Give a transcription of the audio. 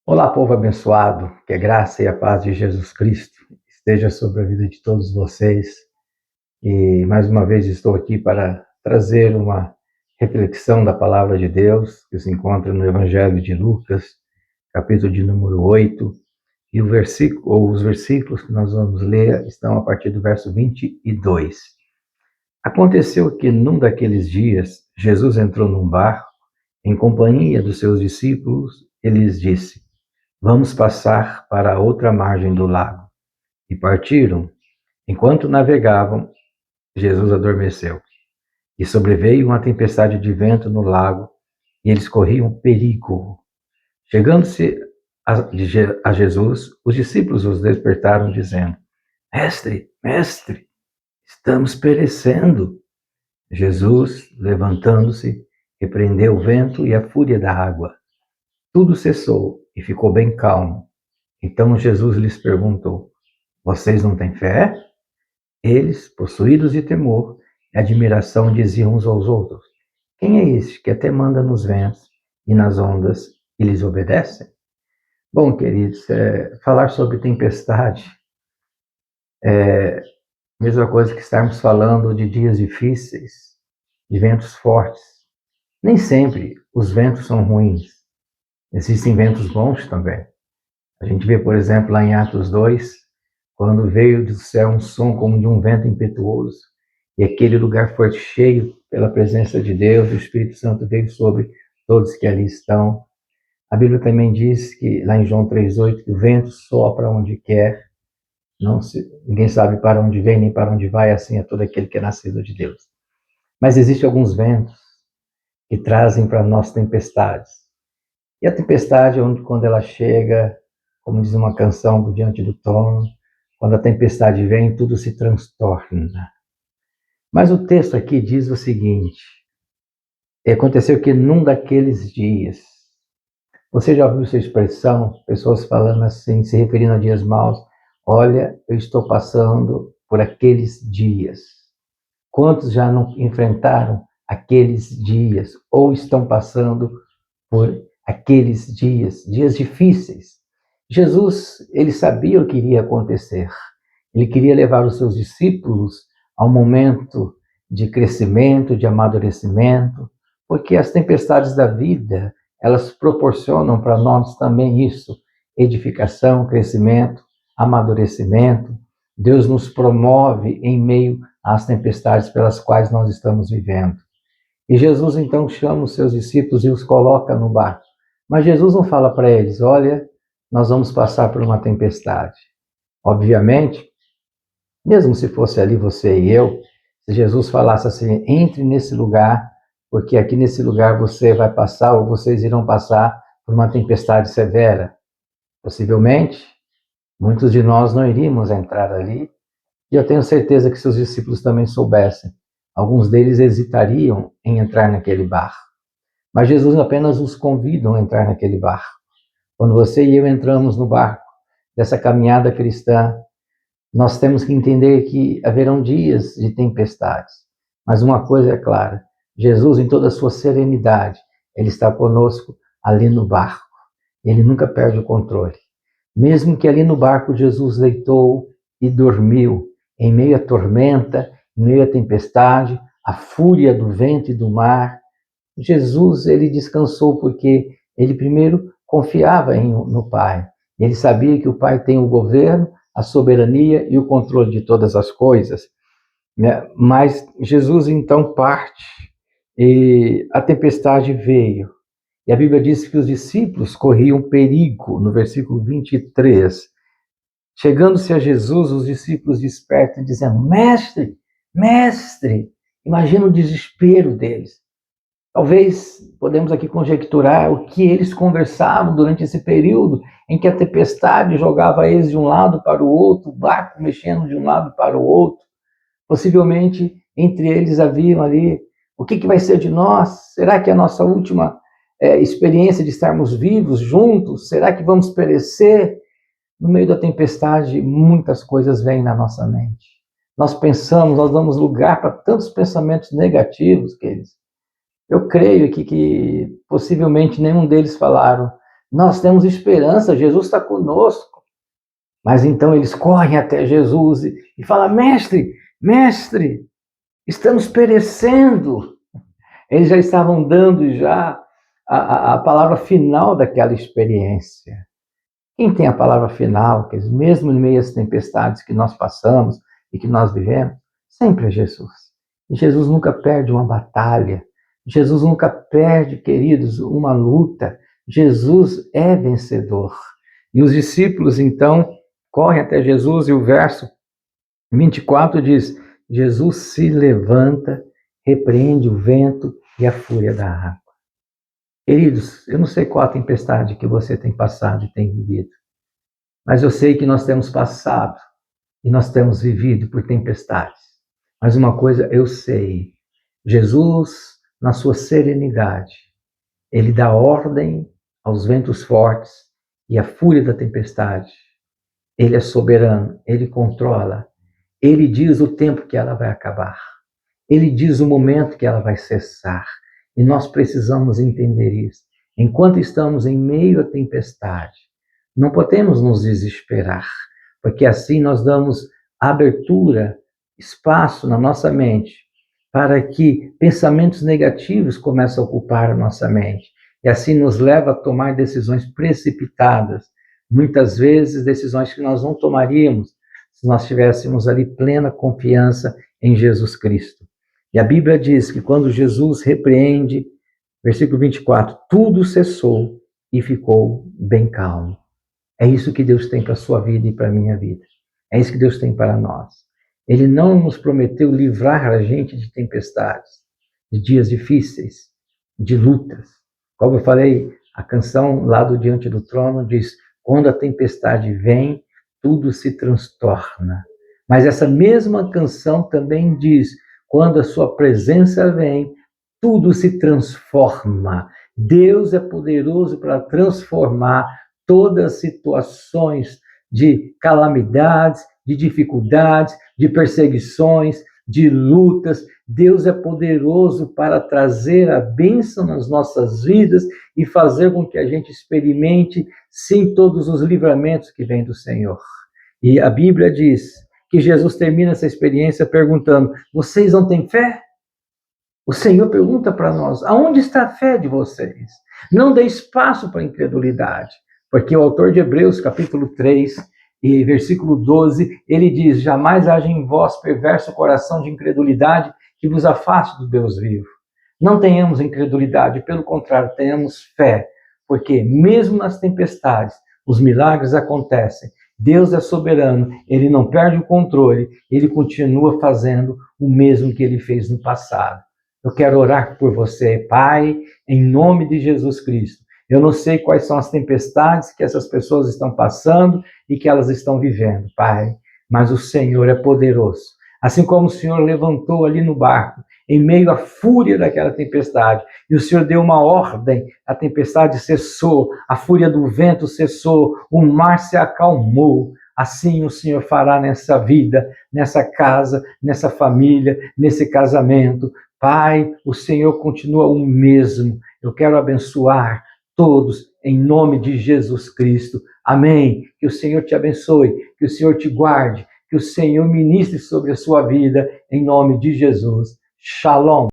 Olá, povo abençoado, que a graça e a paz de Jesus Cristo esteja sobre a vida de todos vocês. E mais uma vez estou aqui para trazer uma reflexão da palavra de Deus, que se encontra no Evangelho de Lucas, capítulo de número 8, e os versículos que nós vamos ler estão a partir do verso 22. Aconteceu que num daqueles dias, Jesus entrou num barco em companhia dos seus discípulos e lhes disse: Vamos passar para a outra margem do lago. E partiram. Enquanto navegavam, Jesus adormeceu. E sobreveio uma tempestade de vento no lago, e eles corriam perigo. Chegando-se a Jesus, os discípulos os despertaram, dizendo: Mestre, mestre, estamos perecendo. Jesus, levantando-se, repreendeu o vento e a fúria da água. Tudo cessou e ficou bem calmo. Então Jesus lhes perguntou: Vocês não têm fé? Eles, possuídos de temor e admiração, diziam uns aos outros: Quem é este que até manda nos ventos e nas ondas e lhes obedece? Bom, queridos, falar sobre tempestade é a mesma coisa que estarmos falando de dias difíceis, de ventos fortes. Nem sempre os ventos são ruins. Existem ventos bons também. A gente vê, por exemplo, lá em Atos 2, quando veio do céu um som como de um vento impetuoso, e aquele lugar foi cheio pela presença de Deus, o Espírito Santo veio sobre todos que ali estão. A Bíblia também diz que, lá em João 3,8, que o vento sopra onde quer, ninguém sabe para onde vem nem para onde vai, assim é todo aquele que é nascido de Deus. Mas existem alguns ventos que trazem para nós tempestades. E a tempestade, quando ela chega, como diz uma canção do Diante do Trono, quando a tempestade vem, tudo se transtorna. Mas o texto aqui diz o seguinte: aconteceu que num daqueles dias, você já ouviu essa expressão, pessoas falando assim, se referindo a dias maus, olha, eu estou passando por aqueles dias. Quantos já não enfrentaram aqueles dias, ou estão passando por aqueles dias difíceis? Jesus, ele sabia o que iria acontecer. Ele queria levar os seus discípulos ao momento de crescimento, de amadurecimento, porque as tempestades da vida, elas proporcionam para nós também isso: edificação, crescimento, amadurecimento. Deus nos promove em meio às tempestades pelas quais nós estamos vivendo. E Jesus então chama os seus discípulos e os coloca no barco. Mas Jesus não fala para eles: olha, nós vamos passar por uma tempestade. Obviamente, mesmo se fosse ali você e eu, se Jesus falasse assim: entre nesse lugar, porque aqui nesse lugar você vai passar, ou vocês irão passar por uma tempestade severa. Possivelmente, muitos de nós não iríamos entrar ali, e eu tenho certeza que seus discípulos também soubessem. Alguns deles hesitariam em entrar naquele barco. Mas Jesus apenas os convida a entrar naquele barco. Quando você e eu entramos no barco dessa caminhada cristã, nós temos que entender que haverão dias de tempestades. Mas uma coisa é clara: Jesus, em toda a sua serenidade, ele está conosco ali no barco. Ele nunca perde o controle. Mesmo que ali no barco Jesus deitou e dormiu, em meio à tormenta, em meio à tempestade, à fúria do vento e do mar, Jesus, ele descansou porque ele primeiro confiava no Pai. Ele sabia que o Pai tem o governo, a soberania e o controle de todas as coisas. Né? Mas Jesus então parte e a tempestade veio. E a Bíblia diz que os discípulos corriam perigo, no versículo 23. Chegando-se a Jesus, os discípulos despertam dizendo: Mestre, mestre. Imagina o desespero deles. Talvez podemos aqui conjecturar o que eles conversavam durante esse período em que a tempestade jogava eles de um lado para o outro, o barco mexendo de um lado para o outro. Possivelmente entre eles haviam ali: o que vai ser de nós? Será que é a nossa última experiência de estarmos vivos juntos? Será que vamos perecer? No meio da tempestade, muitas coisas vêm na nossa mente. Nós pensamos, nós damos lugar para tantos pensamentos negativos, queridos. Eu creio que possivelmente nenhum deles falaram: Nós temos esperança, Jesus está conosco. Mas então eles correm até Jesus e falam: mestre, mestre, estamos perecendo. Eles já estavam dando já a palavra final daquela experiência. Quem tem a palavra final, que mesmo em meio às tempestades que nós passamos e que nós vivemos, sempre é Jesus. E Jesus nunca perde uma batalha. Jesus nunca perde, queridos, uma luta. Jesus é vencedor. E os discípulos, então, correm até Jesus e o verso 24 diz: Jesus se levanta, repreende o vento e a fúria da água. Queridos, eu não sei qual a tempestade que você tem passado e tem vivido, mas eu sei que nós temos passado e nós temos vivido por tempestades. Mas uma coisa eu sei: Jesus, na sua serenidade, ele dá ordem aos ventos fortes e à fúria da tempestade. Ele é soberano, ele controla. Ele diz o tempo que ela vai acabar. Ele diz o momento que ela vai cessar. E nós precisamos entender isso. Enquanto estamos em meio à tempestade, não podemos nos desesperar, porque assim nós damos abertura, espaço na nossa mente para que pensamentos negativos comecem a ocupar a nossa mente. E assim nos leva a tomar decisões precipitadas, muitas vezes decisões que nós não tomaríamos se nós tivéssemos ali plena confiança em Jesus Cristo. E a Bíblia diz que quando Jesus repreende, versículo 24, tudo cessou e ficou bem calmo. É isso que Deus tem para a sua vida e para a minha vida. É isso que Deus tem para nós. Ele não nos prometeu livrar a gente de tempestades, de dias difíceis, de lutas. Como eu falei, a canção lá do Diante do Trono diz: quando a tempestade vem, tudo se transtorna. Mas essa mesma canção também diz: quando a sua presença vem, tudo se transforma. Deus é poderoso para transformar todas as situações de calamidades, de dificuldades, de perseguições, de lutas. Deus é poderoso para trazer a bênção nas nossas vidas e fazer com que a gente experimente, sim, todos os livramentos que vêm do Senhor. E a Bíblia diz que Jesus termina essa experiência perguntando: vocês não têm fé? O Senhor pergunta para nós: aonde está a fé de vocês? Não dê espaço para a incredulidade, porque o autor de Hebreus, capítulo 3, e versículo 12, ele diz: jamais haja em vós perverso coração de incredulidade que vos afaste do Deus vivo. Não tenhamos incredulidade, pelo contrário, tenhamos fé, porque mesmo nas tempestades, os milagres acontecem. Deus é soberano, ele não perde o controle, ele continua fazendo o mesmo que ele fez no passado. Eu quero orar por você, Pai, em nome de Jesus Cristo. Eu não sei quais são as tempestades que essas pessoas estão passando e que elas estão vivendo, Pai, mas o Senhor é poderoso. Assim como o Senhor levantou ali no barco, em meio à fúria daquela tempestade, e o Senhor deu uma ordem, a tempestade cessou, a fúria do vento cessou, o mar se acalmou. Assim o Senhor fará nessa vida, nessa casa, nessa família, nesse casamento. Pai, o Senhor continua o mesmo. Eu quero abençoar todos em nome de Jesus Cristo. Amém. Que o Senhor te abençoe, que o Senhor te guarde, que o Senhor ministre sobre a sua vida em nome de Jesus. Shalom.